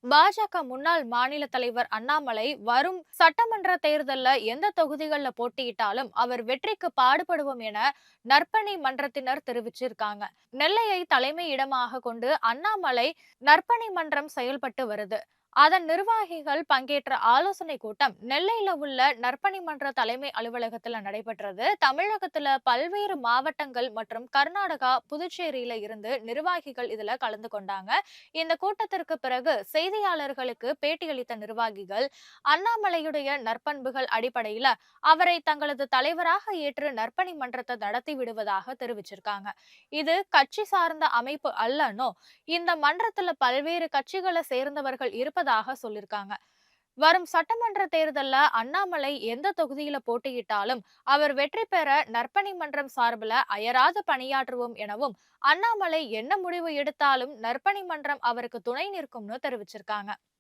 பாஜக முன்னாள் மாநில தலைவர் அண்ணாமலை வரும் சட்டமன்ற தேர்தல்ல எந்த தொகுதிகளில் போட்டியிட்டாலும் அவர் வெற்றிக்கு பாடுபடுவோம் என நற்பணி மன்றத்தினர் தெரிவிச்சிருக்காங்க. நெல்லையை தலைமை இடமாக கொண்டு அண்ணாமலை நற்பணி மன்றம் செயல்பட்டு வருது. அதன் நிர்வாகிகள் பங்கேற்ற ஆலோசனை கூட்டம் நெல்லையில உள்ள நற்பணி மன்ற தலைமை அலுவலகத்துல நடைபெற்றது. தமிழகத்துல பல்வேறு மாவட்டங்கள் மற்றும் கர்நாடகா, புதுச்சேரியில இருந்து நிர்வாகிகள் இதுல கலந்து கொண்டாங்க. இந்த கூட்டத்திற்கு பிறகு செய்தியாளர்களுக்கு பேட்டியளித்த நிர்வாகிகள், அண்ணாமலையுடைய நற்பண்புகள் அடிப்படையில அவரை தங்களது தலைவராக ஏற்று நற்பணி மன்றத்தை நடத்தி விடுவதாக தெரிவிச்சிருக்காங்க. இது கட்சி சார்ந்த அமைப்பு அல்லனோ, இந்த மன்றத்துல பல்வேறு கட்சிகளை சேர்ந்தவர்கள் இருப்பதாக சொல்லியிருக்காங்க. வரும் சட்டமன்ற தேர்தல்ல அண்ணாமலை எந்த தொகுதியில போட்டியிட்டாலும் அவர் வெற்றி பெற நற்பணி மன்றம் சார்பில் அயராது பணியாற்றுவோம் எனவும், அண்ணாமலை என்ன முடிவு எடுத்தாலும் நற்பணி மன்றம் அவருக்கு துணை நிற்கும்னு தெரிவிச்சிருக்காங்க.